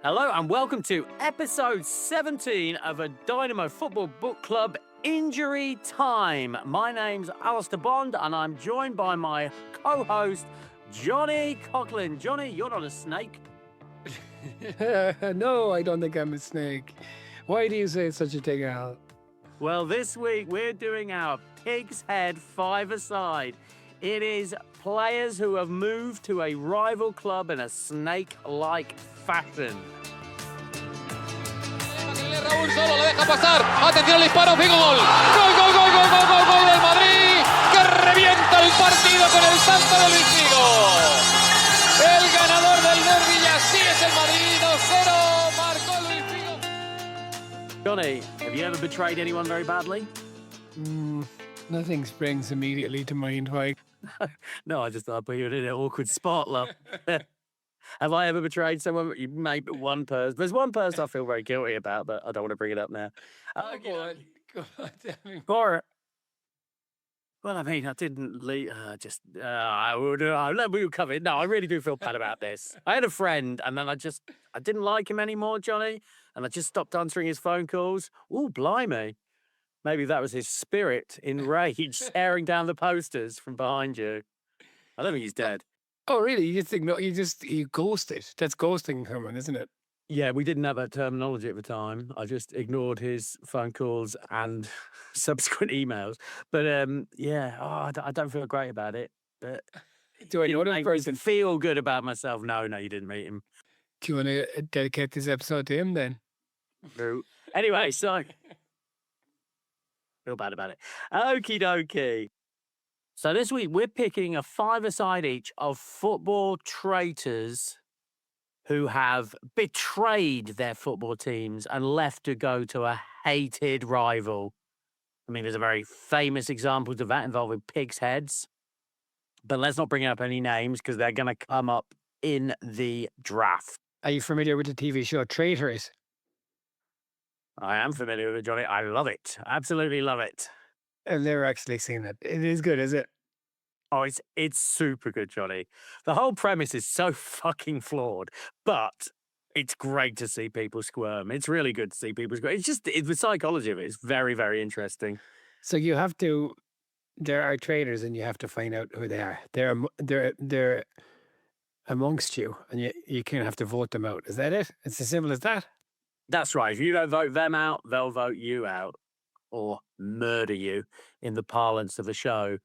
Hello and welcome to episode 17 of a Dynamo Football Book Club Injury Time. My name's Alistair Bond and I'm joined by my co-host, Johnny Coughlin. Johnny, you're not a snake. No, I don't think I'm a snake. Why do you say such a thing, Al? Well, this week we're doing our Pig's Head five-a-side. It is players who have moved to a rival club in a snake-like fashion. Raúl solo le deja pasar. Atención al disparo, Figo, gol. Gol, gol, gol, gol, gol, gol, gol del Madrid, que revienta el partido con el salto de Luis Figo. El ganador del derbi y así es el Madrid, 2-0, marcó Luis Figo. Johnny, have you ever betrayed anyone very badly? Nothing springs immediately to mind. Why? No, I just thought I'd put you in an awkward spot, love. Have I ever betrayed someone? Maybe one person. There's one person I feel very guilty about, but I don't want to bring it up now. Go on, tell me. Or, well, I mean, I didn't leave. We'll cover it. No, I really do feel bad about this. I had a friend, and then I didn't like him anymore, Johnny, and I just stopped answering his phone calls. Ooh, blimey. Maybe that was his spirit in rage, tearing down the posters from behind you. I don't think he's dead. Oh, really? You think no? You ghosted. That's ghosting, Herman, isn't it? Yeah, we didn't have that terminology at the time. I just ignored his phone calls and subsequent emails. But I don't feel great about it. But Do I know that person? Feel good about myself? No, you didn't meet him. Do you want to dedicate this episode to him then? No. Anyway, so feel bad about it. Okie dokie. So this week we're picking a five-a-side each of football traitors who have betrayed their football teams and left to go to a hated rival. I mean, there's a very famous example of that involving Pig's Heads. But let's not bring up any names because they're going to come up in the draft. Are you familiar with the TV show Traitors? I am familiar with it, Johnny. I love it. Absolutely love it. I've never actually seen it. It is good, is it? Oh, it's super good, Johnny. The whole premise is so fucking flawed, but it's great to see people squirm. It's really good to see people squirm. The psychology of it is very, very interesting. So there are traitors, and you have to find out who they are. They're amongst you, and you kind of have to vote them out. Is that it? It's as simple as that. That's right. If you don't vote them out, they'll vote you out or murder you in the parlance of the show.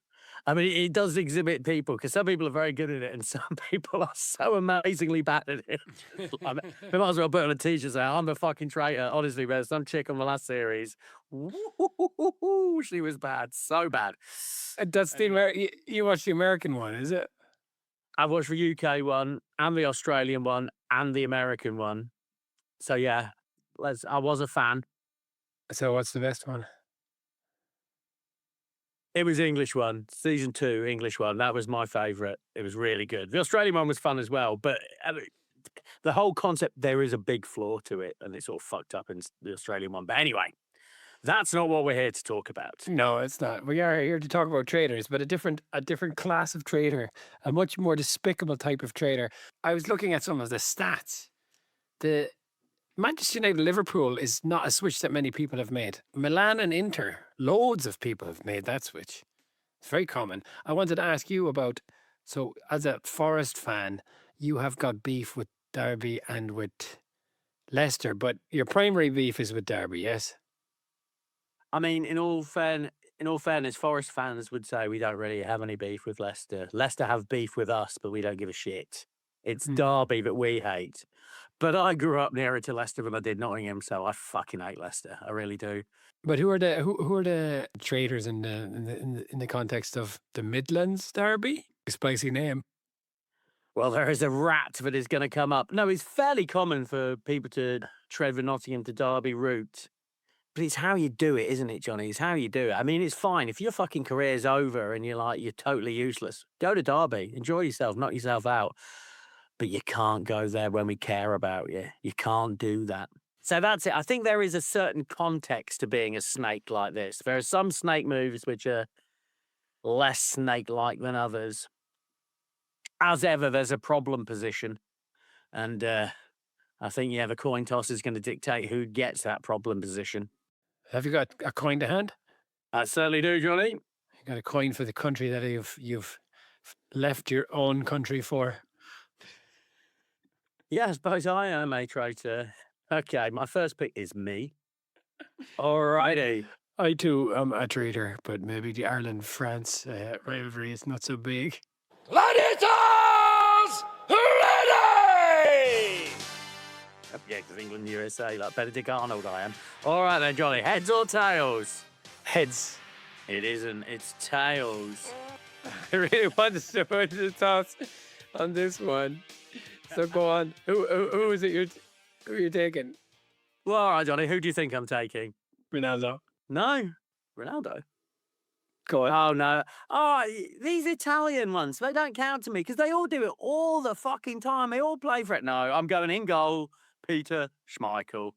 I mean, it does exhibit people because some people are very good at it and some people are so amazingly bad at it. I mean, we might as well put on a t-shirt saying, I'm a fucking traitor. Honestly, there's some chick on the last series. She was bad. So bad. That's you watched the American one, is it? I've watched the UK one and the Australian one and the American one. So, yeah. I was a fan. So what's the best one? It was English one, season 2, English one. That was my favourite. It was really good. The Australian one was fun as well, but the whole concept, there is a big flaw to it, and it's all fucked up in the Australian one. But anyway, that's not what we're here to talk about. No, it's not. We are here to talk about traitors, but a different class of traitor, a much more despicable type of traitor. I was looking at some of the stats. The Manchester United Liverpool is not a switch that many people have made. Milan and Inter, loads of people have made that switch. It's very common. I wanted to ask you about, so as a Forest fan, you have got beef with Derby and with Leicester, but your primary beef is with Derby, yes? I mean, in all fairness, Forest fans would say we don't really have any beef with Leicester. Leicester have beef with us, but we don't give a shit. It's Derby that we hate. But I grew up nearer to Leicester than I did Nottingham, so I fucking hate Leicester. I really do. But who are the traitors in the context of the Midlands Derby? A spicy name. Well, there is a rat that is going to come up. No, it's fairly common for people to tread the Nottingham to Derby route. But it's how you do it, isn't it, Johnny? It's how you do it. I mean, it's fine. If your fucking career's over and you're totally useless, go to Derby. Enjoy yourself. Knock yourself out. But you can't go there when we care about you. You can't do that. So that's it. I think there is a certain context to being a snake like this. There are some snake moves which are less snake-like than others. As ever, there's a problem position. And I think, yeah, the coin toss is going to dictate who gets that problem position. Have you got a coin to hand? I certainly do, Johnny. You got a coin for the country that you've left your own country for? Yeah, I suppose I am a traitor. Okay, my first pick is me. Alrighty. I too am a traitor, but maybe the Ireland-France rivalry is not so big. Gladiators, ready! Yeah, because England, USA, like Benedict Arnold I am. All right then, Johnny, heads or tails? Heads. It isn't, it's tails. I really want to put the toss on this one. So go on. Who is it who you're taking? Well, all right, Johnny, who do you think I'm taking? Ronaldo. No, Ronaldo. Go on. Oh, no. Oh, these Italian ones, they don't count to me because they all do it all the fucking time. They all play for it. No, I'm going in goal, Peter Schmeichel.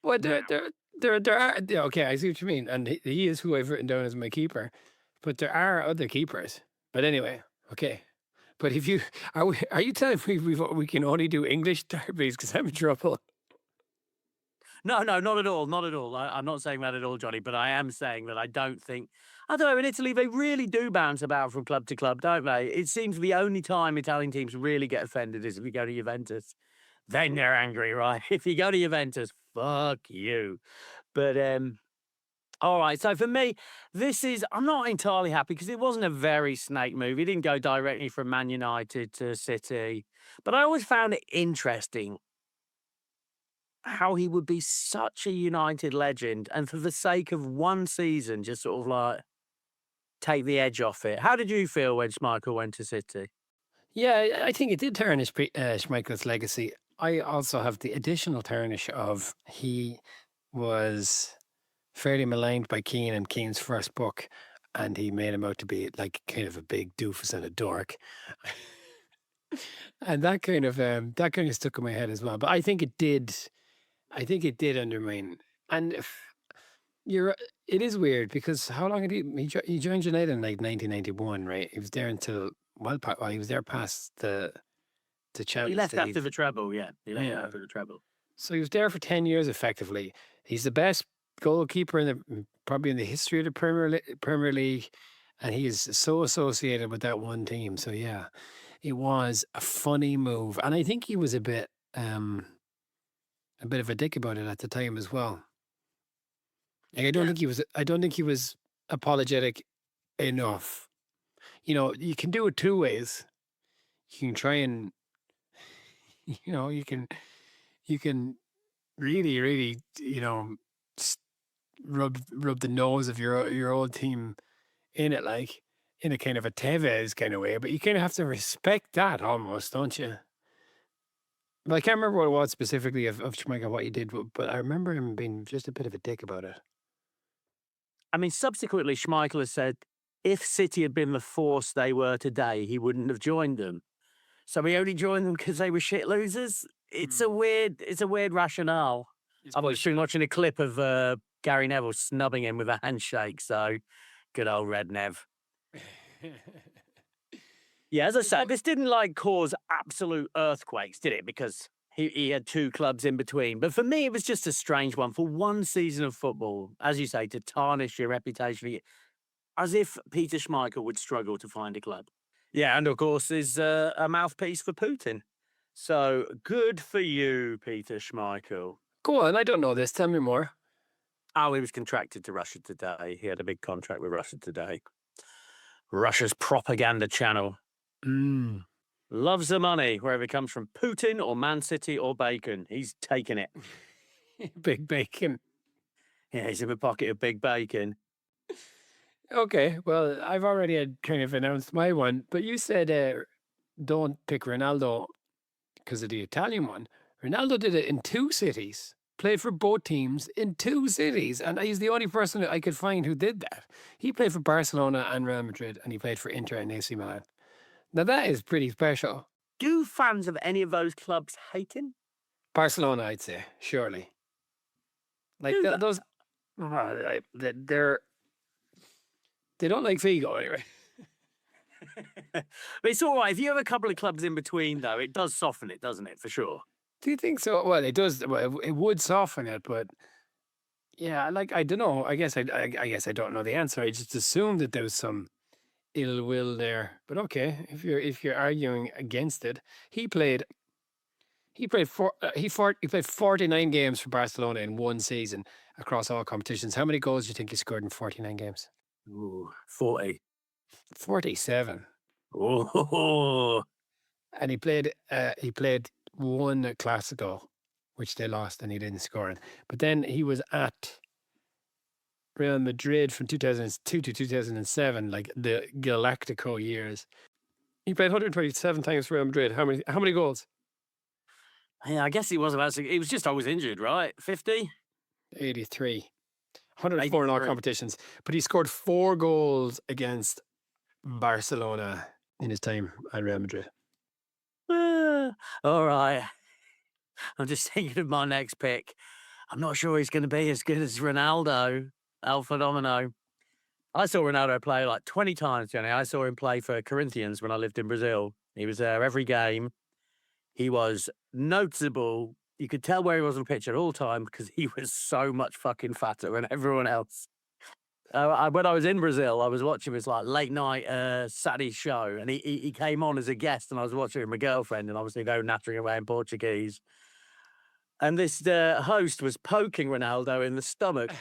Well, there are, okay, I see what you mean. And he is who I've written down as my keeper. But there are other keepers. But anyway, okay. But if you, are you telling me we can only do English derbies because I'm in trouble? No, not at all. Not at all. I'm not saying that at all, Johnny, but I am saying that I don't know, in Italy, they really do bounce about from club to club, don't they? It seems the only time Italian teams really get offended is if you go to Juventus. Then they're angry, right? If you go to Juventus, fuck you. But, all right, so for me, I'm not entirely happy because it wasn't a very snake move. He didn't go directly from Man United to City. But I always found it interesting how he would be such a United legend and for the sake of one season just sort of like take the edge off it. How did you feel when Schmeichel went to City? Yeah, I think it did tarnish Schmeichel's legacy. I also have the additional tarnish of he was fairly maligned by Keane in Keane's first book, and he made him out to be like kind of a big doofus and a dork. And that kind of stuck in my head as well. But I think it did undermine. And it is weird because how long did he joined United in like 1991, right? He was there until he was there past the Champions. He left after the treble, yeah. He left after the treble. So he was there for 10 years effectively. He's the best goalkeeper probably in the history of the Premier League, and he is so associated with that one team. So yeah, it was a funny move, and I think he was a bit of a dick about it at the time as well. Like, I don't think he was apologetic enough. You know, you can do it two ways. You can try and, you know, you can really, really, you know, rub the nose of your old team in it, like in a kind of a Tevez kind of way. But you kind of have to respect that almost, don't you? Well, I can't remember what it was specifically of Schmeichel, what he did, but I remember him being just a bit of a dick about it. I mean, subsequently, Schmeichel has said if City had been the force they were today, he wouldn't have joined them. So he only joined them because they were shit losers. It's a weird rationale. I was watching a clip of Gary Neville snubbing him with a handshake. So good old Red Nev. Yeah, as I said, this didn't like cause absolute earthquakes, did it? Because he had two clubs in between. But for me, it was just a strange one. For one season of football, as you say, to tarnish your reputation, as if Peter Schmeichel would struggle to find a club. Yeah, and of course, is a mouthpiece for Putin. So good for you, Peter Schmeichel. Go on, I don't know this. Tell me more. Oh, he was contracted to Russia Today. He had a big contract with Russia Today. Russia's propaganda channel. Loves the money, wherever it comes from, Putin or Man City or bacon. He's taking it. Big bacon. Yeah, he's in the pocket of big bacon. Okay, well, I've already kind of announced my one, but you said don't pick Ronaldo because of the Italian one. Ronaldo did it in two cities, played for both teams in two cities, and he's the only person that I could find who did that. He played for Barcelona and Real Madrid, and he played for Inter and AC Milan. Now, that is pretty special. Do fans of any of those clubs hate him? Barcelona, I'd say, surely. Like, those... They don't like Figo, anyway. But it's all right. If you have a couple of clubs in between, though, it does soften it, doesn't it, for sure? Do you think so? Well, it does. Well, it would soften it, but yeah, like I don't know. I guess I don't know the answer. I just assumed that there was some ill will there. But okay, if you're arguing against it, he played he played 49 games for Barcelona in one season across all competitions. How many goals do you think he scored in 49 games? Ooh, 40. 47. Oh, And he played one Clasico, which they lost and he didn't score in. But then he was at Real Madrid from 2002 to 2007, like the Galactico years. He played 127 times for Real Madrid. How many goals? yeah, I guess he was about to. He was just always injured, right? 50? 83. 104 in all 83. competitions. But he scored 4 goals against Barcelona in his time at Real Madrid. All right. I'm just thinking of my next pick. I'm not sure he's going to be as good as Ronaldo, El Fenomeno. I saw Ronaldo play like 20 times, Jenny. I saw him play for Corinthians when I lived in Brazil. He was there every game. He was noticeable. You could tell where he was on the pitch at all time because he was so much fucking fatter than everyone else. When I was in Brazil, I was watching his like late night Saturday show, and he came on as a guest, and I was watching with my girlfriend, and obviously they were nattering away in Portuguese. And this host was poking Ronaldo in the stomach.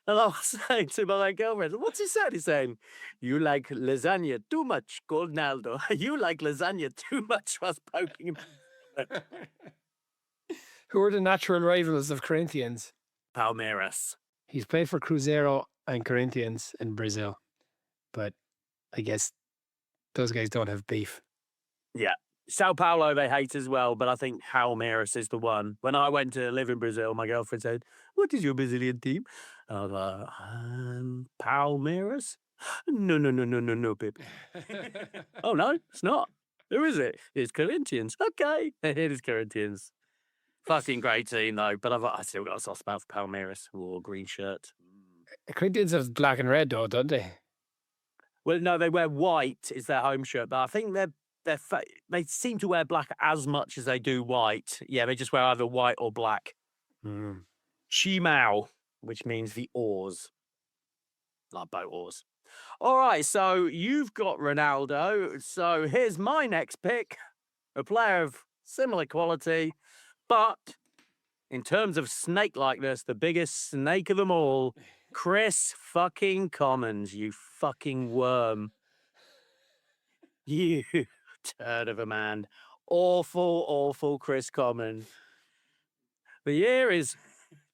And I was saying to my girlfriend, what's he saying? He's saying, you like lasagna too much, Ronaldo. You like lasagna too much. I was poking him. Who are the natural rivals of Corinthians? Palmeiras. He's played for Cruzeiro and Corinthians in Brazil. But I guess those guys don't have beef. Yeah. Sao Paulo they hate as well, but I think Palmeiras is the one. When I went to live in Brazil, my girlfriend said, what is your Brazilian team? And I was like, Palmeiras? No, babe. Oh, no, it's not. Who is it? It's Corinthians. Okay. It is Corinthians. Fucking great team, though. But I still got a soft spot for Palmeiras. Or green shirt. Corinthians have black and red, though, don't they? Well, no, they wear white is their home shirt, but I think they seem to wear black as much as they do white. Yeah, they just wear either white or black. Chimao, which means the oars. Like boat oars. All right, so you've got Ronaldo. So here's my next pick. A player of similar quality, but in terms of snake-likeness, the biggest snake of them all, Chris fucking Commons, you fucking worm. You turd of a man. Awful, awful Chris Commons. The year is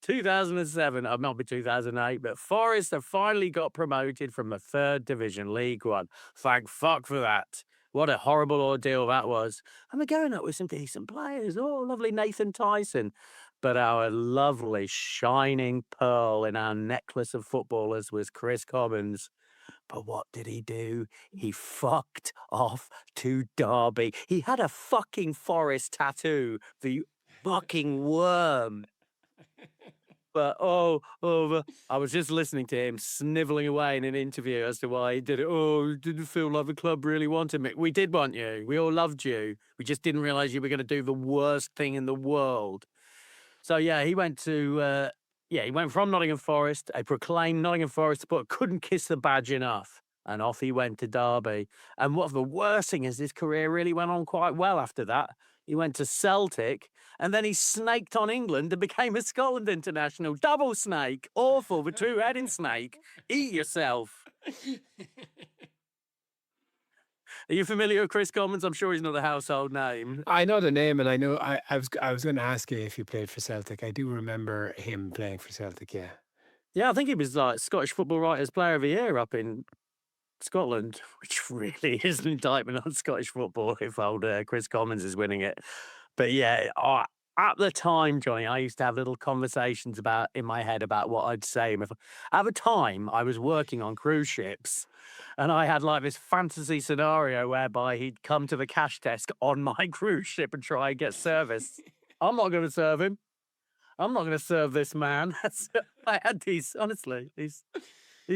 2007. It might be 2008, but Forest have finally got promoted from the 3rd Division, League One. Thank fuck for that. What a horrible ordeal that was. And we're going up with some decent players. Oh, lovely Nathan Tyson. But our lovely shining pearl in our necklace of footballers was Chris Commons. But what did he do? He fucked off to Derby. He had a fucking Forest tattoo. The fucking worm. But I was just listening to him snivelling away in an interview as to why he did it. Oh, it didn't feel like the club really wanted me. We did want you. We all loved you. We just didn't realize you were going to do the worst thing in the world. So yeah, he went to he went from Nottingham Forest, a proclaimed Nottingham Forest, but couldn't kiss the badge enough. And off he went to Derby. And what the worst thing is, his career really went on quite well after that. He went to Celtic, and then he snaked on England and became a Scotland international. Double snake. Awful, the two-headed snake. Eat yourself. Are you familiar with Chris Commons? I'm sure he's not a household name. I know the name, and I know I was going to ask you if he played for Celtic. I do remember him playing for Celtic, yeah. Yeah, I think he was like Scottish Football Writers Player of the Year up in Scotland, which really is an indictment on Scottish football if old Chris Commons is winning it. But yeah, at the time, Johnny, I used to have little conversations in my head about what I'd say. At the time, I was working on cruise ships, and I had like this fantasy scenario whereby he'd come to the cash desk on my cruise ship and try and get service. I'm not going to serve him. I'm not going to serve this man. I had these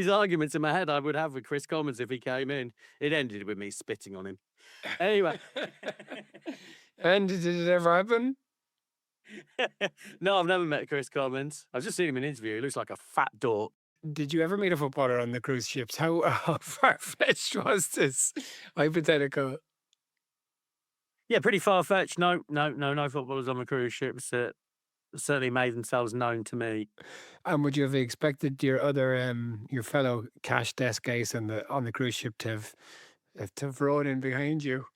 arguments in my head I would have with Chris Commons if he came in. It ended with me spitting on him. Anyway. And did it ever happen? No, I've never met Chris Commons. I've just seen him in an interview. He looks like a fat dork. Did you ever meet a footballer on the cruise ships? How far-fetched was this hypothetical? Yeah, pretty far-fetched. No footballers on the cruise ships that certainly made themselves known to me. And would you have expected your fellow cash desk guys on the cruise ship to have rowed in behind you?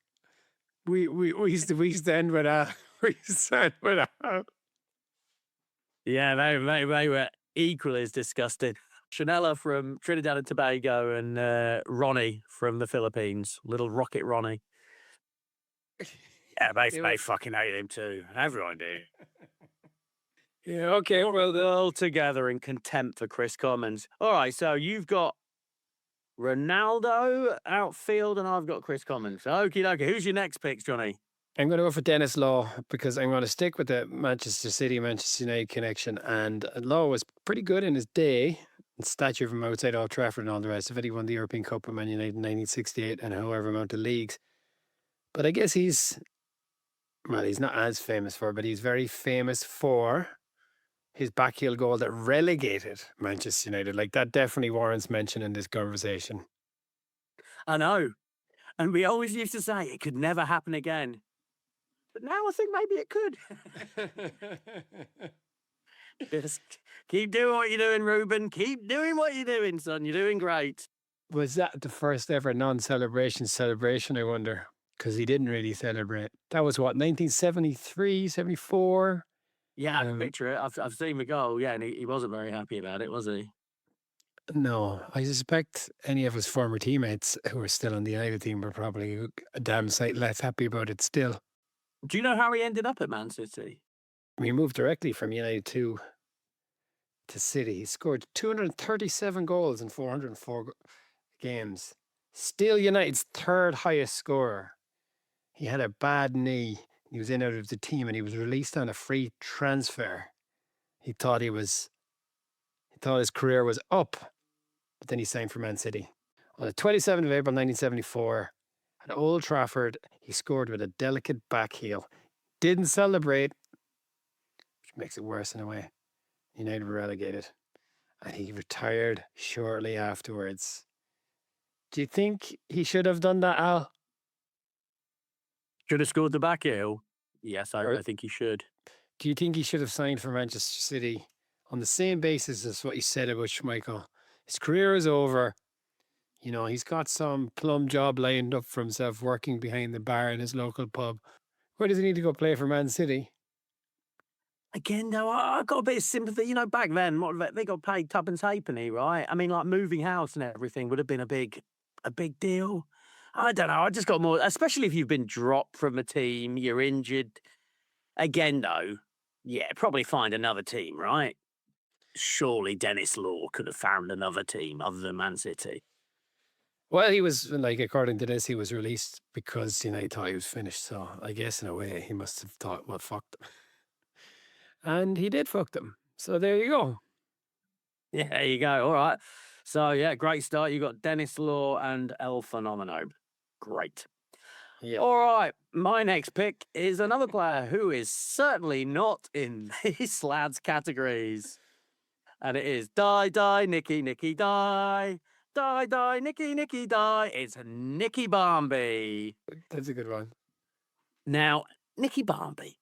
We used to end with a we used to end with a. Yeah, they were equally as disgusted. Chanella from Trinidad and Tobago and Ronnie from the Philippines. Little Rocket Ronnie. Yeah, they fucking hated him too. Everyone did. Yeah, okay. Well, They're all together in contempt for Chris Commons. All right, so you've got Ronaldo outfield and I've got Chris Commons. Okie dokie. Who's your next picks, Johnny? I'm going to go for Dennis Law because I'm going to stick with the Manchester City, Manchester United connection. And Law was pretty good in his day, and stature from outside Old Trafford and all the rest of it. He won the European Cup with Man United in 1968 and however amount of leagues. But I guess he's not as famous for it, but he's very famous for his backheel goal that relegated Manchester United. Like, that definitely warrants mention in this conversation. I know. And we always used to say it could never happen again. But now I think maybe it could. Just keep doing what you're doing, Ruben. Keep doing what you're doing, son. You're doing great. Was that the first ever non-celebration celebration, I wonder? Because he didn't really celebrate. That was what, 1973, 74? Yeah, I can picture it. I've seen the goal, yeah, and he wasn't very happy about it, was he? No, I suspect any of his former teammates who are still on the United team were probably a damn sight less happy about it still. Do you know how he ended up at Man City? He moved directly from United to City. He scored 237 goals in 404 games. Still United's third highest scorer. He had a bad knee. He was in out of the team and he was released on a free transfer. He thought his career was up, but then he signed for Man City. On the 27th of April 1974, at Old Trafford, he scored with a delicate back heel. Didn't celebrate, which makes it worse in a way. United were relegated. And he retired shortly afterwards. Do you think he should have done that, Al? Should have scored the back heel? Yes, I think he should. Do you think he should have signed for Manchester City on the same basis as what you said about Schmeichel? His career is over. You know, he's got some plum job lined up for himself working behind the bar in his local pub. Where does he need to go play for Man City? Again, though, I got a bit of sympathy. You know, back then, they got paid tuppence halfpenny, right? I mean, like moving house and everything would have been a big deal. I don't know. I just got more, especially if you've been dropped from a team, you're injured. Again, though, yeah, probably find another team, right? Surely Dennis Law could have found another team other than Man City. Well, he was, like, according to this, he was released because, you know, he thought he was finished. So I guess in a way he must have thought, well, fuck them. And he did fuck them. So there you go. Yeah, there you go. All right. So, yeah, great start. You got Dennis Law and El Fenomeno. Great. Yeah. All right. My next pick is another player who is certainly not in this lad's categories. And it is die, Nicky, die. Die, Nicky, die. It's Nicky Barmby. That's a good one. Now, Nicky Barmby.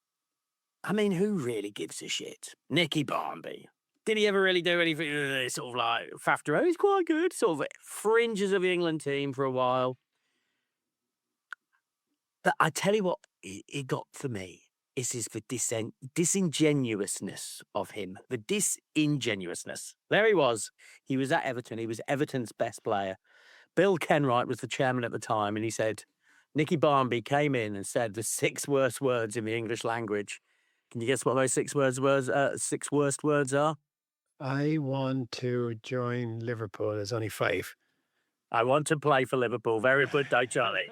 I mean, who really gives a shit? Nicky Barmby. Did he ever really do anything sort of like faffed around? He's quite good. Sort of fringes of the England team for a while. But I tell you what it got for me. Is the disingenuousness of him. The disingenuousness. There he was. He was at Everton. He was Everton's best player. Bill Kenwright was the chairman at the time, and he said, Nicky Barmby came in and said the 6 worst words in the English language. Can you guess what those 6 worst words are? I want to join Liverpool. There's only 5. I want to play for Liverpool. Very good, though, Charlie.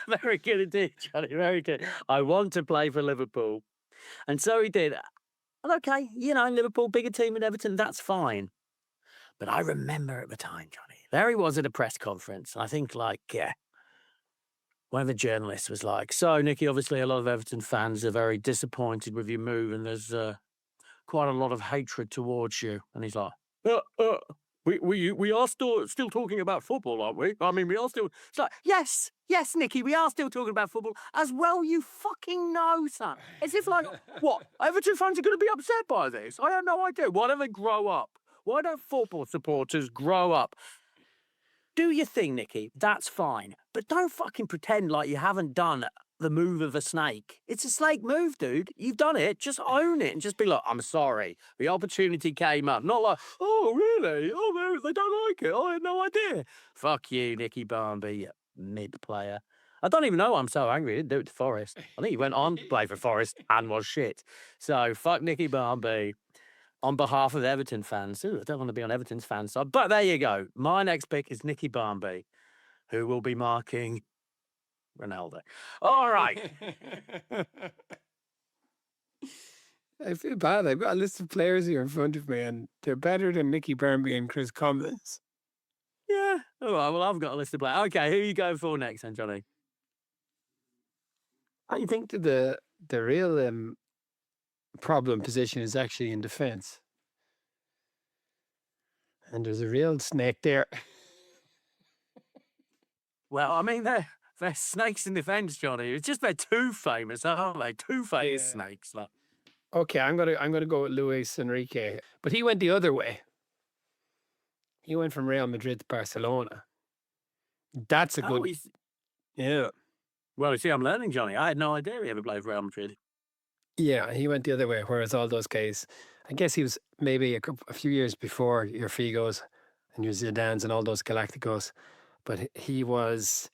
Very good indeed, Charlie. Very good. I want to play for Liverpool. And so he did. And okay, you know, Liverpool, bigger team than Everton, that's fine. But I remember at the time, Johnny, there he was at a press conference. I think, like, one of the journalists was like, "So, Nicky, obviously a lot of Everton fans are very disappointed with your move, and there's quite a lot of hatred towards you." And he's like, we are still talking about football, aren't we? I mean, we are still." It's like, yes, Nicky, we are still talking about football as well. You fucking know, son. As if like, what? Everton fans are going to be upset by this? I have no idea. Why don't they grow up? Why don't football supporters grow up? Do your thing, Nicky. That's fine. But don't fucking pretend like you haven't done the move of a snake. It's a snake move, dude. You've done it. Just own it and just be like, "I'm sorry. The opportunity came up." Not like, "Oh, really? Oh, they don't like it. I had no idea." Fuck you, Nicky Barmby, you mid-player. I don't even know why I'm so angry. He didn't do it to Forest. I think he went on to play for Forest and was shit. So, fuck Nicky Barmby. On behalf of Everton fans. Ooh, I don't want to be on Everton's fan side. But there you go. My next pick is Nicky Barmby, who will be marking Ronaldo. All right. I feel bad. I've got a list of players here in front of me, and they're better than Nicky Barmby and Chris Cummins. Yeah. All right. Well, I've got a list of players. Okay. Who are you going for next, then, Johnny? I think that the real problem position is actually in defence. And there's a real snake there. Well, I mean, they're snakes in defence, Johnny. It's just they're too famous, aren't they? Too famous snakes. Like. Okay, I'm gonna go with Luis Enrique, but he went the other way. He went from Real Madrid to Barcelona. That's a good. Yeah. Well, you see, I'm learning, Johnny. I had no idea he ever played for Real Madrid. Yeah, he went the other way, whereas all those guys, I guess he was maybe a few years before your Figos and your Zidanes and all those Galacticos, but he was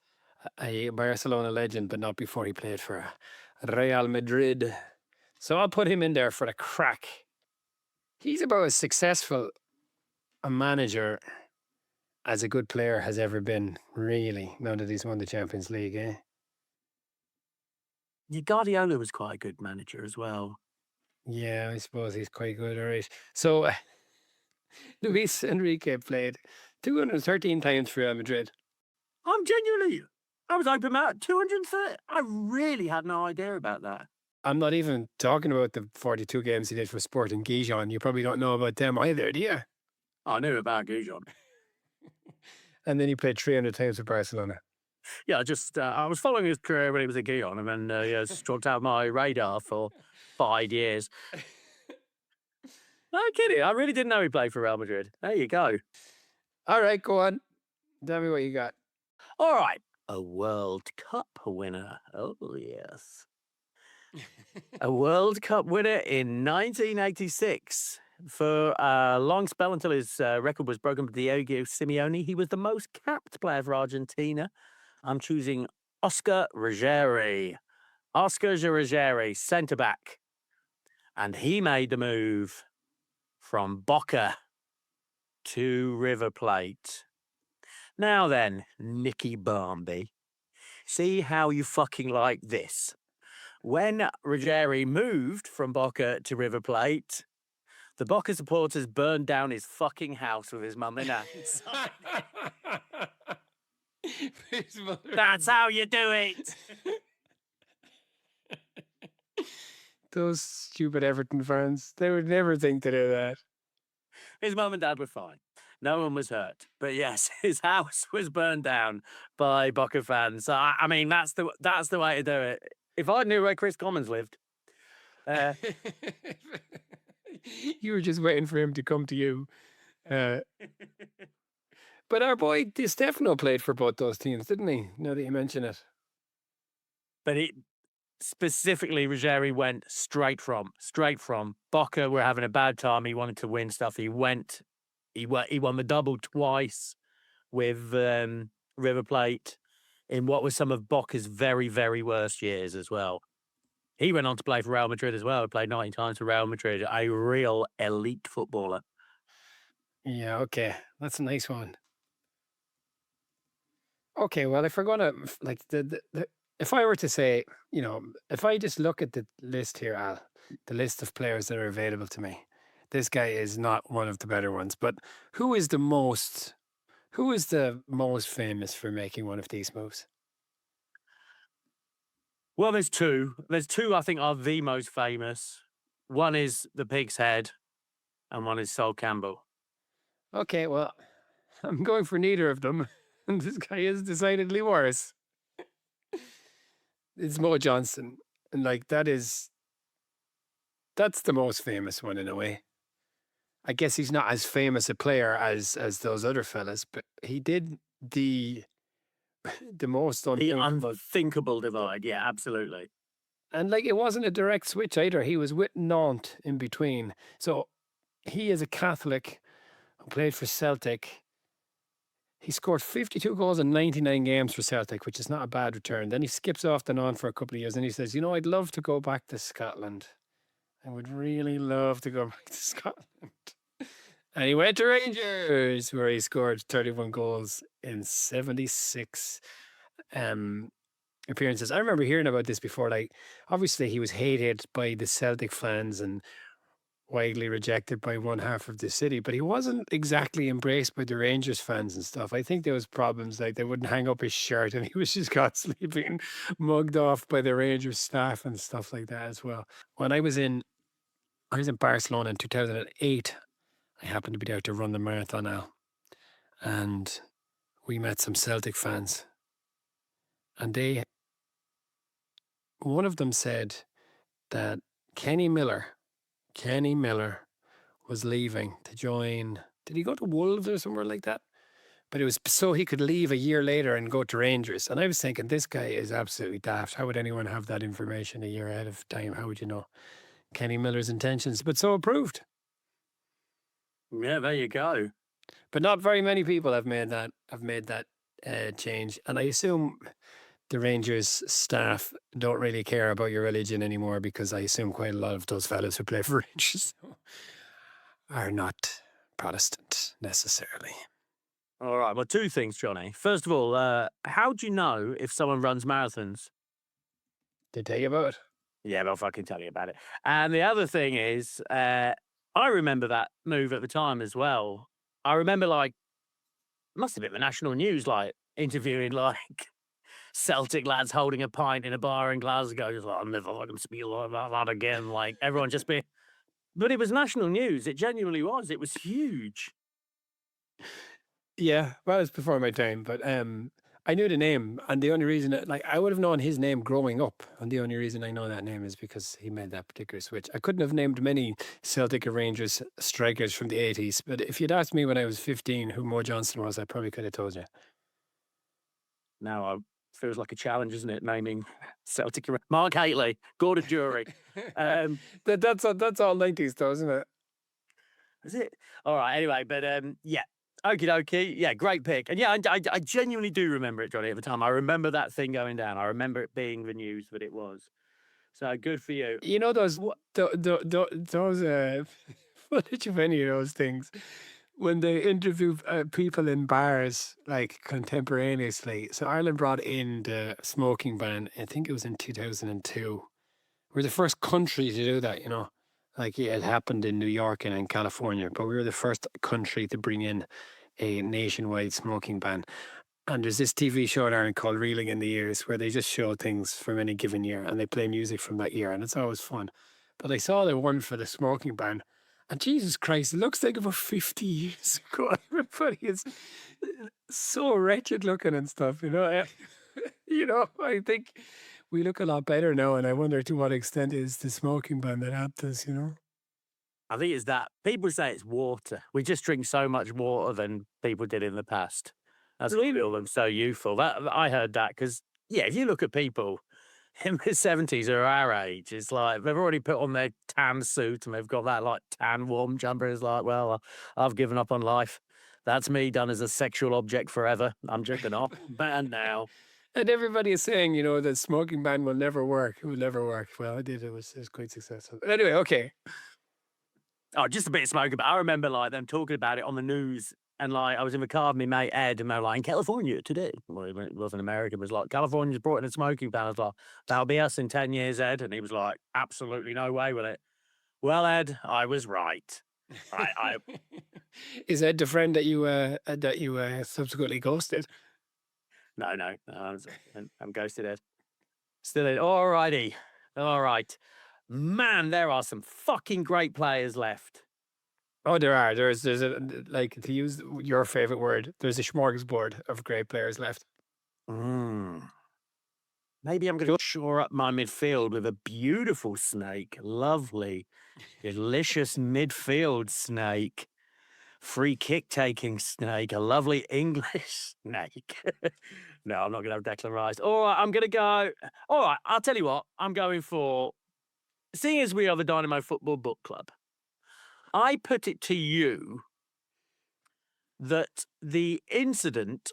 a Barcelona legend, but not before he played for Real Madrid. So I'll put him in there for the crack. He's about as successful a manager as a good player has ever been, really, now that he's won the Champions League, eh? Yeah, Guardiola was quite a good manager as well. Yeah, I suppose he's quite good, all right. So, Luis Enrique played 213 times for Real Madrid. I was open mouth, 230. I really had no idea about that. I'm not even talking about the 42 games he did for Sporting Gijon. You probably don't know about them either, do you? I knew about Gijon. And then he played 300 times for Barcelona. Yeah, I was following his career when he was at Gijon, and then just dropped out of my radar for 5 years. No kidding, I really didn't know he played for Real Madrid. There you go. All right, go on. Tell me what you got. All right, a World Cup winner. Oh, yes. A World Cup winner in 1986. For a long spell until his record was broken by Diego Simeone, he was the most capped player for Argentina. I'm choosing Oscar Ruggeri. Oscar Ruggeri, centre-back. And he made the move from Boca to River Plate. Now then, Nicky Barmby, see how you fucking like this. When Ruggeri moved from Boca to River Plate, the Boca supporters burned down his fucking house with his mum and aunt. That's how you do it. Those stupid Everton fans, they would never think to do that. His mum and dad were fine. No one was hurt. But yes, his house was burned down by Boca fans. So, I mean, that's the way to do it. If I knew where Chris Commons lived. You were just waiting for him to come to you. But our boy Di Stefano played for both those teams, didn't he? Now that you mention it. But specifically, Ruggeri went straight from Boca. Were having a bad time. He wanted to win stuff. He won the double twice with River Plate in what was some of Boca's very, very worst years as well. He went on to play for Real Madrid as well. He played 90 times for Real Madrid. A real elite footballer. Yeah, okay. That's a nice one. Okay, well, if we're going to, like, if I were to say, if I just look at the list here, Al, the list of players that are available to me, this guy is not one of the better ones. But who is the most famous for making one of these moves? Well, there's two. There's two I think are the most famous. One is the pig's head, and one is Sol Campbell. Okay, well, I'm going for neither of them. And this guy is decidedly worse. It's Mo Johnson. And like that's the most famous one in a way. I guess he's not as famous a player as those other fellas, but he did the most The unthinkable. unthinkable divide. Yeah, absolutely. And like it wasn't a direct switch either. He was with Nantes in between. So he is a Catholic who played for Celtic. He scored 52 goals in 99 games for Celtic, which is not a bad return. Then he skips off the Nantes for a couple of years and he says, I'd love to go back to Scotland. I would really love to go back to Scotland. And he went to Rangers, where he scored 31 goals in 76 appearances. I remember hearing about this before. Like, obviously, he was hated by the Celtic fans and widely rejected by one half of the city, but he wasn't exactly embraced by the Rangers fans and stuff. I think there was problems, like they wouldn't hang up his shirt and he was just constantly being mugged off by the Rangers staff and stuff like that as well. When I was in Barcelona in 2008, I happened to be there to run the marathon now, and we met some Celtic fans, and one of them said that Kenny Miller was leaving to join, did he go to Wolves or somewhere like that? But it was so he could leave a year later and go to Rangers. And I was thinking, this guy is absolutely daft. How would anyone have that information a year ahead of time? How would you know Kenny Miller's intentions? But so approved. Yeah, there you go. But not very many people have made that change. And I assume the Rangers staff don't really care about your religion anymore, because I assume quite a lot of those fellas who play for Rangers are not Protestant necessarily. All right. Well, two things, Johnny. First of all, how do you know if someone runs marathons? They tell you about it. Yeah, they'll fucking tell you about it. And the other thing is, I remember that move at the time as well. I remember, like, it must have been the national news, like, interviewing, like, Celtic lads holding a pint in a bar in Glasgow. Just like, I'll never fucking speak like that again. Like, everyone just being... But it was national news. It genuinely was. It was huge. Yeah, well, it's before my time, but I knew the name, and the only reason, like, I would have known his name growing up, and the only reason I know that name is because he made that particular switch. I couldn't have named many Celtic or Rangers strikers from the 80s, but if you'd asked me when I was 15 who Mo Johnson was, I probably could have told you. Now, feels like a challenge, isn't it? Naming Celtic. Mark Haitley, Gordon Jury. That's all 90s, though, isn't it? Is it? All right. Anyway, but yeah. Okie dokie. Yeah, great pick. And yeah, I genuinely do remember it, Johnny, at the time. I remember that thing going down. I remember it being the news that it was. So good for you. You know those footage of any of those things when they interview people in bars, like, contemporaneously. So Ireland brought in the smoking ban. I think it was in 2002. We're the first country to do that, Like, it happened in New York and in California, but we were the first country to bring in a nationwide smoking ban. And there's this TV show in Ireland called Reeling in the Years, where they just show things from any given year and they play music from that year, and it's always fun. But I saw the one for the smoking ban, and Jesus Christ, it looks like about 50 years ago. Everybody is so wretched looking and stuff, I think we look a lot better now, and I wonder to what extent is the smoking ban that helped us, I think it's that. People say it's water. We just drink so much water than people did in the past. That's why we feel them so youthful. I heard that because, yeah, if you look at people in their 70s or our age, it's like they've already put on their tan suit and they've got that, like, tan warm jumper. It's like, well, I've given up on life. That's me done as a sexual object forever. I'm jerking off. Banned now. And everybody is saying, that smoking ban will never work. It will never work. Well, it did. It was quite successful. But anyway, okay. Oh, just a bit of smoking. But I remember, like, them talking about it on the news. And, like, I was in the car with my mate Ed, and they were like, in California today. Well, it wasn't America. It was like, California's brought in a smoking ban. I was like, that'll be us in 10 years, Ed. And he was like, absolutely no way with it. Well, Ed, I was right. Is Ed the friend that you subsequently ghosted? No, I'm ghosted, Ed. Still in. All righty. All right. Man, there are some fucking great players left. Oh, there are. There's a, like, to use your favorite word, there's a smorgasbord of great players left. Maybe I'm going to shore up my midfield with a beautiful snake. Lovely, delicious midfield snake. Free kick taking snake. A lovely English snake. No, I'm not going to have Declan Rice. All right, I'm going to go. All right, I'll tell you what. I'm going for, seeing as we are the Dynamo Football Book Club, I put it to you that the incident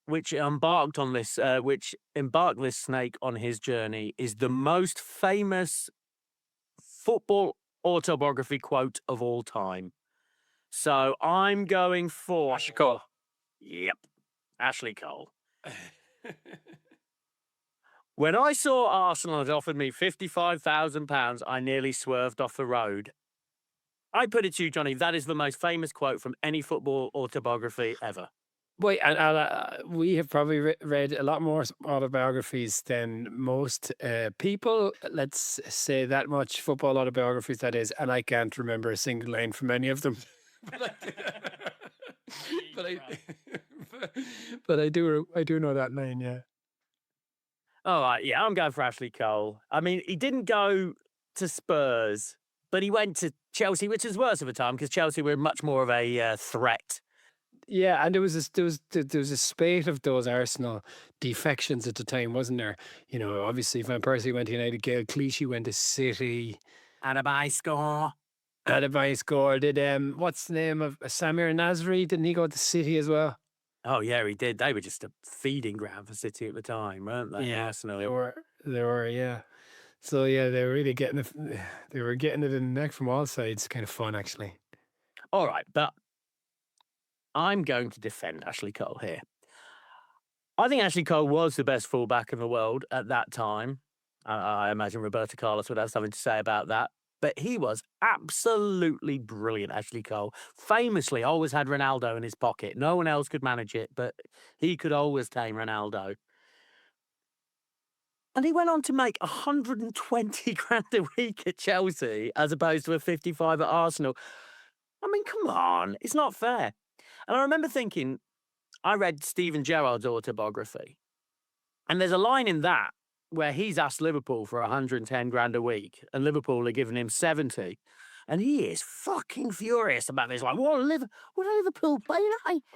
which embarked this snake on his journey is the most famous football autobiography quote of all time. So I'm going for Ashley Cole. Yep, Ashley Cole. When I saw Arsenal had offered me £55,000, I nearly swerved off the road. I put it to you, Johnny, that is the most famous quote from any football autobiography ever. Wait, and we have probably read a lot more autobiographies than most people. Let's say that much, football autobiographies, that is, and I can't remember a single line from any of them. but I do know that line, yeah. All right, yeah, I'm going for Ashley Cole. I mean, he didn't go to Spurs, but he went to Chelsea, which is worse of a time because Chelsea were much more of a threat. Yeah, and there was a spate of those Arsenal defections at the time, wasn't there? You know, obviously Van Persie went to United, Gail Clichy went to City. Adabai score. Did what's the name of Samir Nasri? Didn't he go to City as well? Oh yeah, he did. They were just a feeding ground for City at the time, weren't they? Yeah, Arsenal. They were, yeah. So yeah, they were really getting it. They were getting it in the neck from all sides. Kind of fun, actually. All right, but I'm going to defend Ashley Cole here. I think Ashley Cole was the best fullback in the world at that time. I imagine Roberto Carlos would have something to say about that. But he was absolutely brilliant, Ashley Cole. Famously always had Ronaldo in his pocket. No one else could manage it, but he could always tame Ronaldo. And he went on to make 120 grand a week at Chelsea as opposed to a 55 at Arsenal. I mean, come on, it's not fair. And I remember thinking, I read Steven Gerrard's autobiography, and there's a line in that where he's asked Liverpool for 110 grand a week, and Liverpool are giving him 70. And he is fucking furious about this. Like, what Liverpool playing?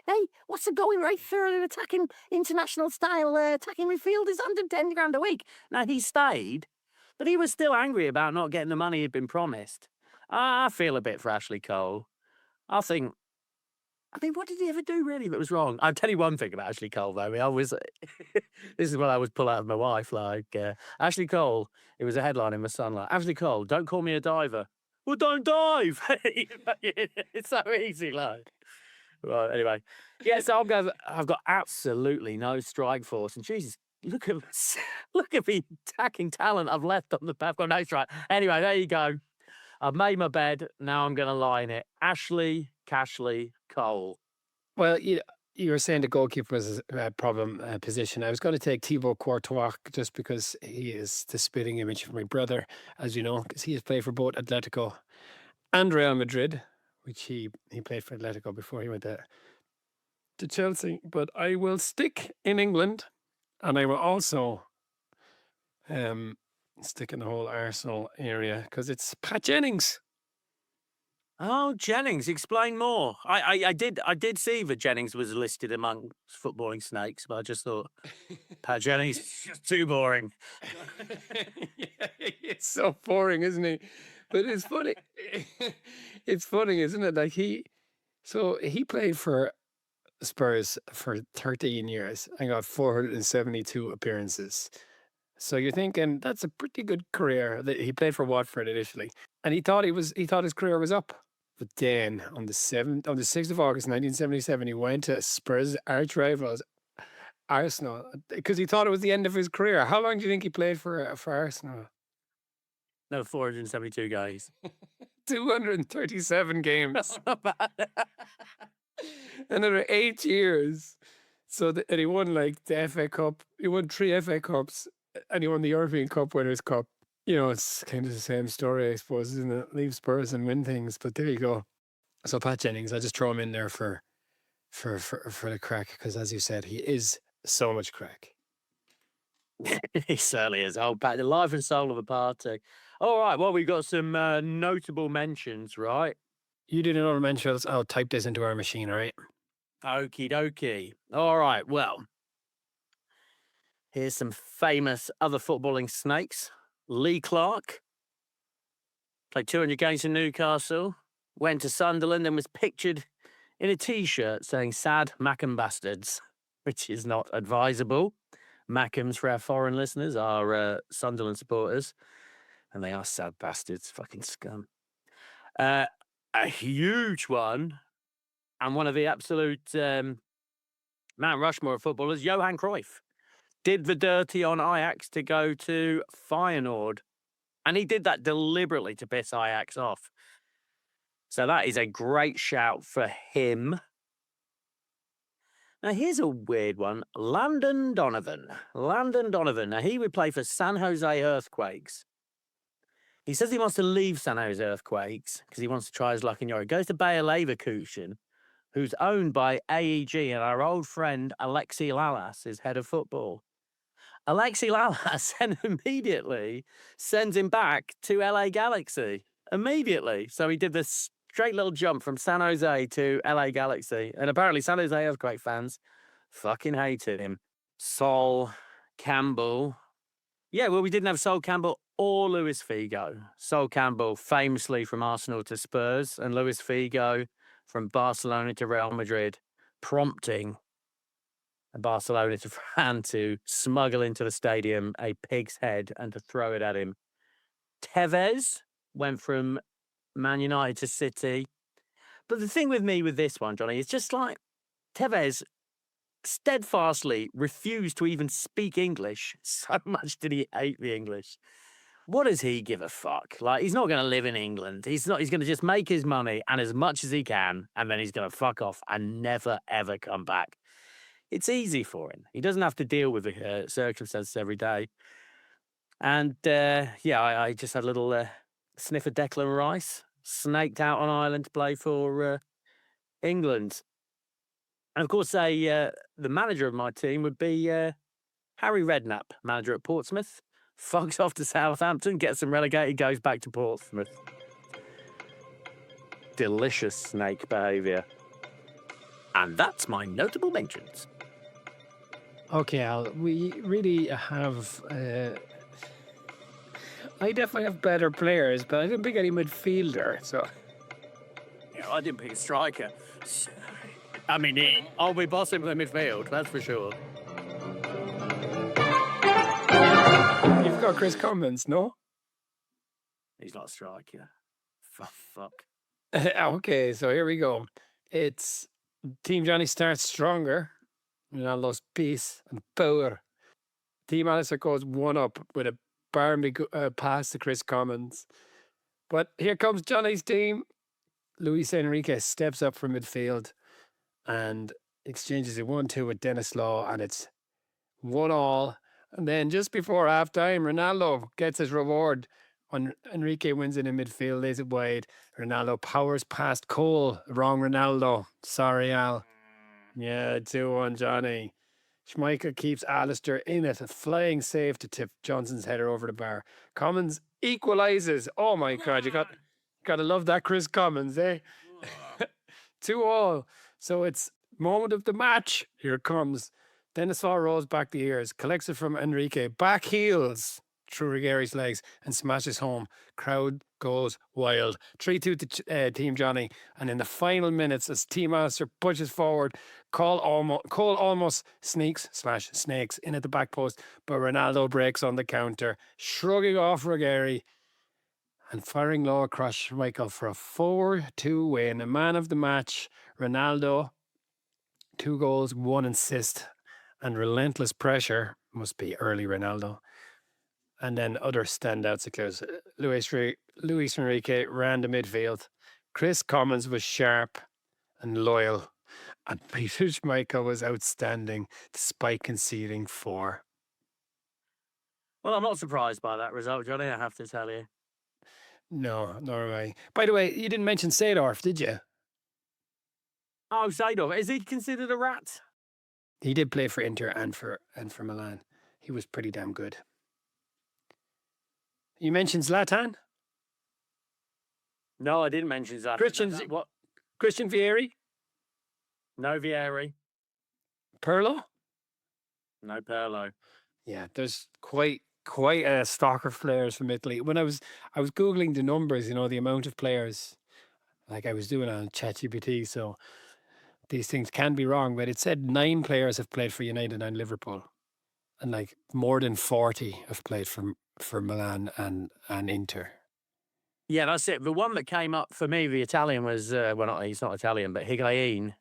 Hey, what's the going right for an attacking international style attacking midfield is 110 grand a week. Now, he stayed, but he was still angry about not getting the money he'd been promised. I feel a bit for Ashley Cole. I mean, what did he ever do really that was wrong? I'll tell you one thing about Ashley Cole, though. I was, this is what I would pull out of my wife. Like, Ashley Cole, it was a headline in the Sun. Like, Ashley Cole, don't call me a diver. Well, don't dive. It's so easy, like. Well, anyway. Yeah, so I've got absolutely no strike force. And Jesus, look at the attacking talent I've left on the path. I've got no strike. Anyway, there you go. I've made my bed. Now I'm going to lie in it. Ashley Cole. Well, you were saying the goalkeeper was a problem position. I was going to take Thibaut Courtois just because he is the spitting image of my brother, as you know, because he has played for both Atletico and Real Madrid, which he played for Atletico before he went to Chelsea. But I will stick in England, and I will also stick in the whole Arsenal area because it's Pat Jennings. Oh, Jennings, explain more. I did see that Jennings was listed among footballing snakes, but I just thought, Pat Jennings is just too boring. Yeah, it's so boring, isn't he? But it's funny. It's funny, isn't it? Like he played for Spurs for 13 years and got 472 appearances. So you're thinking that's a pretty good career. He played for Watford initially, and he thought his career was up. But then on the 6th of August 1977, he went to Spurs' arch rivals Arsenal because he thought it was the end of his career. How long do you think he played for Arsenal? No, 472 guys. 237 games. That's not bad. Another 8 years. So and he won like the FA Cup. He won 3 FA Cups. And he won the European Cup Winners' Cup. You know, it's kind of the same story, I suppose, isn't it? Leave Spurs and win things, but there you go. So Pat Jennings, I just throw him in there for the crack, because as you said, he is so much crack. He certainly is. Oh, Pat, the life and soul of the party. All right, well, we've got some notable mentions, right? You did another mention. I'll type this into our machine, all right? Okie dokie. All right, well, here's some famous other footballing snakes. Lee Clark played 200 games in Newcastle, went to Sunderland and was pictured in a T-shirt saying "Sad Mackem Bastards," which is not advisable. Mackems, for our foreign listeners, are Sunderland supporters, and they are sad bastards, fucking scum. A huge one, and one of the absolute Mount Rushmore of footballers, Johan Cruyff, did the dirty on Ajax to go to Feyenoord, and he did that deliberately to piss Ajax off. So that is a great shout for him. Now, here's a weird one. Landon Donovan. Now, he would play for San Jose Earthquakes. He says he wants to leave San Jose Earthquakes because he wants to try his luck in Europe. He goes to Bayer Leverkusen, who's owned by AEG, and our old friend Alexi Lalas is head of football. Alexi Lalas immediately sends him back to LA Galaxy. Immediately. So he did this straight little jump from San Jose to LA Galaxy. And apparently San Jose Earthquake fans fucking hated him. Sol Campbell. Yeah, well, we didn't have Sol Campbell or Luis Figo. Sol Campbell famously from Arsenal to Spurs, and Luis Figo from Barcelona to Real Madrid, prompting a Barcelona fan to smuggle into the stadium a pig's head and to throw it at him. Tevez went from Man United to City. But the thing with me with this one, Johnny, is just like Tevez steadfastly refused to even speak English. So much did he hate the English. What does he give a fuck? Like, he's not going to live in England. He's going to just make his money and as much as he can, and then he's going to fuck off and never, ever come back. It's easy for him. He doesn't have to deal with the circumstances every day. And, I just had a little sniff of Declan Rice, snaked out on Ireland to play for England. And, of course, the manager of my team would be Harry Redknapp, manager at Portsmouth. Fucks off to Southampton, gets them relegated, goes back to Portsmouth. Delicious snake behaviour. And that's my notable mentions. Okay, Al, we really have... I definitely have better players, but I didn't pick any midfielder, so... Yeah, I didn't pick a striker. I mean, I'll be bossing the midfield, that's for sure. You've got Chris Cummins, no? He's not a striker. Fuck. Okay, so here we go. It's Team Johnny starts stronger. Ronaldo's peace and power. Team Alistair goes one up with a Barnby pass to Chris Cummins. But here comes Johnny's team. Luis Enrique steps up from midfield and exchanges a 1-2 with Dennis Law, and it's 1-1. And then just before half-time, Ronaldo gets his reward when Enrique wins it in midfield, lays it wide. Ronaldo powers past Cole. Wrong Ronaldo. Sorry, Al. Yeah, 2-1, Johnny. Schmeichel keeps Alistair in it. A flying save to tip Johnson's header over the bar. Commons equalises. Oh, my God. You got to love that Chris Commons, eh? 2-2. So it's moment of the match. Here it comes. Dennis Law rolls back the ears, collects it from Enrique, back heels through Ruggieri's legs and smashes home. Crowd goes wild. 3-2 to Team Johnny. And in the final minutes, as Team Alistair pushes forward, Cole almost snakes in at the back post, but Ronaldo breaks on the counter, shrugging off Ruggieri and firing low across Schmeichel for a 4-2 win. A man of the match, Ronaldo, 2 goals, 1 assist. And relentless pressure must be early Ronaldo. And then other standouts, because Luis Enrique ran the midfield. Chris Commons was sharp and loyal. And Peter Schmeichel was outstanding despite conceding 4. Well, I'm not surprised by that result, Johnny, I have to tell you. No, nor am I. By the way, you didn't mention Seedorf, did you? Oh, Seedorf, is he considered a rat? He did play for Inter and for Milan. He was pretty damn good. You mentioned Zlatan? No, I didn't mention Zlatan. What? Christian Vieri? No Vieri. Pirlo? No Pirlo. Yeah, there's quite a stock of players from Italy. When I was googling the numbers, the amount of players, like I was doing on ChatGPT, so these things can be wrong, but it said 9 players have played for United and Liverpool, and like more than 40 have played for Milan and Inter. Yeah, that's it. The one that came up for me, the Italian, was he's not Italian, but Higuain,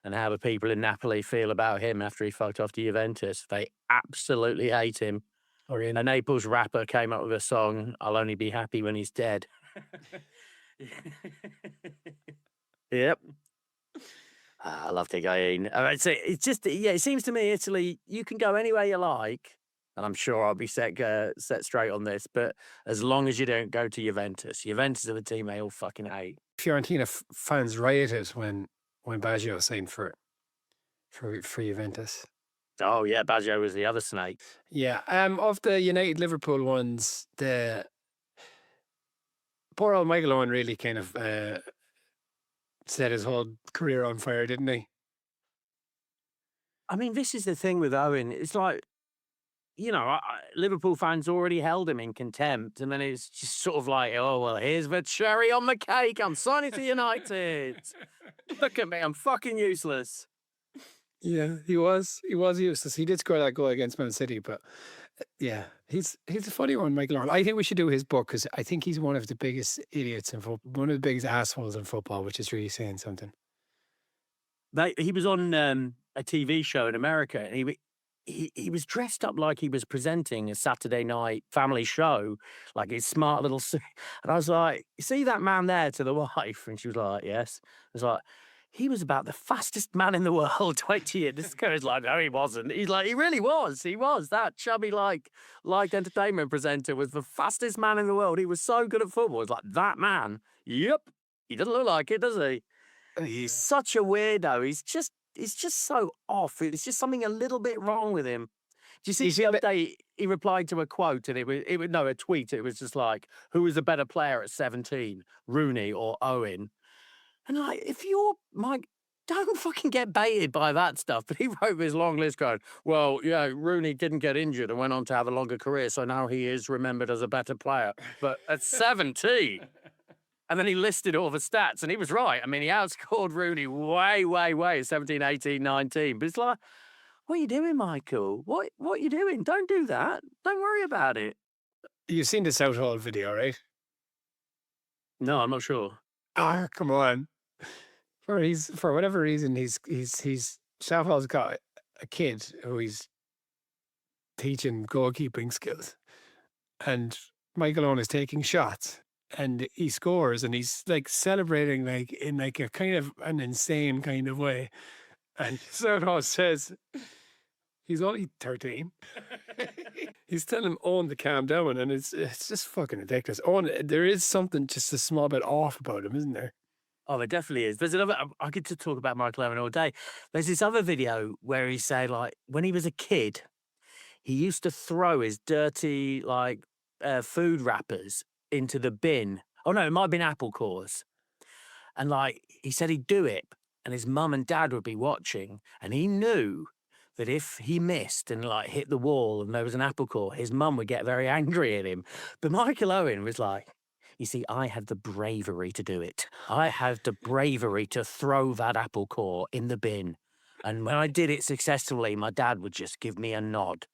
and how the people in Napoli feel about him after he fucked off to Juventus. They absolutely hate him. A Naples rapper came up with a song, "I'll only be happy when he's dead." Yep. I love Higuain. It's just, yeah, it seems to me, Italy, you can go anywhere you like, and I'm sure I'll be set straight on this, but as long as you don't go to Juventus. Juventus are the team they all fucking hate. Fiorentina fans rioted when Baggio signed for Juventus. Oh yeah, Baggio was the other snake. Yeah. Of the United Liverpool ones, the poor old Michael Owen really kind of set his whole career on fire, didn't he? I mean, this is the thing with Owen. It's like, Liverpool fans already held him in contempt, and then it's just sort of like, oh, well, here's the cherry on the cake. I'm signing to United. Look at me, I'm fucking useless. Yeah, he was useless. He did score that goal against Man City, but yeah, he's a funny one, Michael Owen. I think we should do his book because I think he's one of the biggest idiots in football, one of the biggest assholes in football, which is really saying something. He was on a TV show in America, and he was dressed up like he was presenting a Saturday night family show, like his smart little suit. And I was like, "You see that man there?" to the wife, and she was like, "Yes." I was like, "He was about the fastest man in the world." Wait till you. This guy was like, "No, he wasn't." He's like, "He really was. He was. That chubby, like entertainment presenter was the fastest man in the world. He was so good at football." It's like, that man. Yep. He doesn't look like it, does he? He's such a weirdo. He's just so off. It's just something a little bit wrong with him. Do you see the other day he replied to a quote, and a tweet. It was just like, who was a better player at 17, Rooney or Owen? And like, if you're Mike, don't fucking get baited by that stuff. But he wrote this long list going, well, yeah, Rooney didn't get injured and went on to have a longer career, so now he is remembered as a better player. But at 17. And then he listed all the stats, and he was right. I mean, he outscored Rooney way, way, way, 17, 18, 19. But it's like, what are you doing, Michael? What are you doing? Don't do that. Don't worry about it. You've seen the Southall video, right? No, I'm not sure. Ah, come on. For whatever reason, Southall's got a kid who he's teaching goalkeeping skills, and Michael Owen is taking shots. And he scores, and he's like celebrating like in like a kind of an insane kind of way. And Southall says he's only 13. He's telling Owen to calm down, and it's just fucking ridiculous. Owen, there is something just a small bit off about him, isn't there? Oh, there definitely is. There's another. I could just talk about Michael Owen all day. There's this other video where he said, like, when he was a kid, he used to throw his dirty food wrappers into the bin. Oh no, it might have been apple cores. And like, he said he'd do it, and his mum and dad would be watching, and he knew that if he missed and like hit the wall and there was an apple core, his mum would get very angry at him. But Michael Owen was like, you see, I had the bravery to do it. I had the bravery to throw that apple core in the bin. And when I did it successfully, my dad would just give me a nod.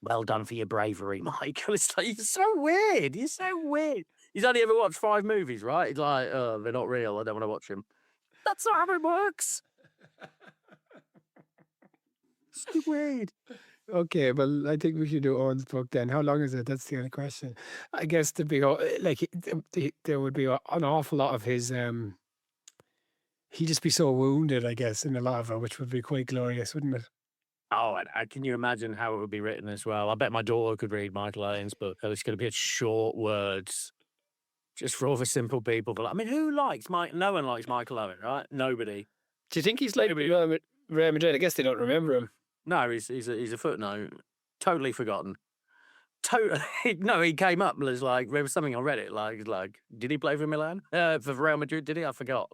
Well done for your bravery, Michael. It's like, you're so weird. You're so weird. He's only ever watched 5 movies, right? He's like, oh, they're not real. I don't want to watch them. That's not how it works. So weird. Okay, well, I think we should do Owen's book then. How long is it? That's the only question. I guess there would be an awful lot of his. He'd just be so wounded, I guess, in a lot of it, which would be quite glorious, wouldn't it? Oh, and can you imagine how it would be written as well? I bet my daughter could read Michael Owen's book. It's going to be short words, just for all the simple people. But I mean, who likes Mike? No one likes Michael Owen, right? Nobody. Do you think he's like Real Madrid? I guess they don't remember him. No, he's a footnote. Totally forgotten. Totally. No, he came up as like there was something on Reddit like did he play for Milan? For Real Madrid? Did he? I forgot.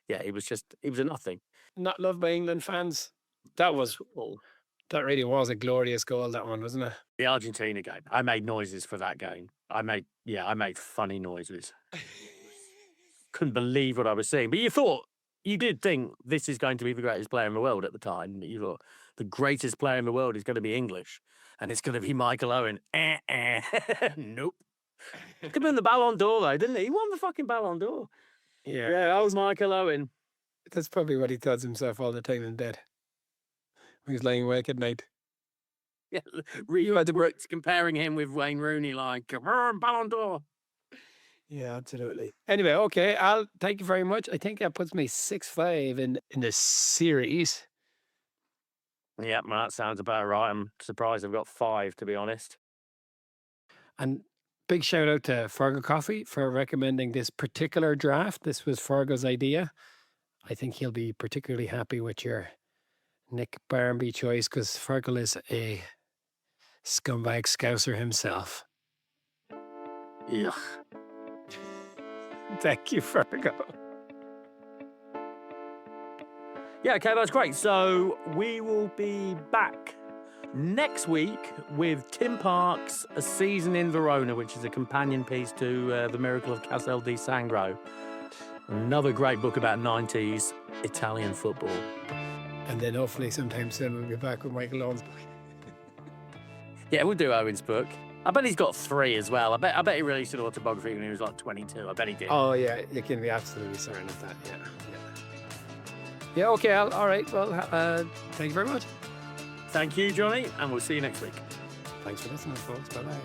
Yeah, he was a nothing. Not loved by England fans. That really was a glorious goal. That one, wasn't it? The Argentina game. I made noises for that game. I made funny noises. Couldn't believe what I was seeing. But you did think this is going to be the greatest player in the world at the time. You thought the greatest player in the world is going to be English, and it's going to be Michael Owen. Nope. He won the Ballon d'Or though, didn't he? He won the fucking Ballon d'Or. Yeah. Yeah, that was Michael Owen. That's probably what he tells himself all the time in bed. When he's laying awake at night. Yeah, you had the Brooks comparing him with Wayne Rooney, like Ballon d'Or. Yeah, absolutely. Anyway, okay, Al, thank you very much. I think that puts me 6-5 in the series. Yeah, well, that sounds about right. I'm surprised I've got 5, to be honest. And big shout out to Fergo Coffee for recommending this particular draft. This was Fergo's idea. I think he'll be particularly happy with your Nick Barmby choice because Fergal is a scumbag scouser himself. Yeah. Thank you, Fergal. Yeah, okay, that's great. So we will be back next week with Tim Park's A Season in Verona, which is a companion piece to The Miracle of Castel di Sangro. Another great book about 90s Italian football. And then hopefully sometime soon we'll be back with Michael Owen's book. Yeah, we'll do Owen's book. I bet he's got 3 as well. I bet he released an autobiography when he was like 22. I bet he did. Oh yeah, you can be absolutely certain of that. Yeah, okay, Al. All right. Well, thank you very much. Thank you, Johnny, and we'll see you next week. Thanks for listening, folks. Bye-bye.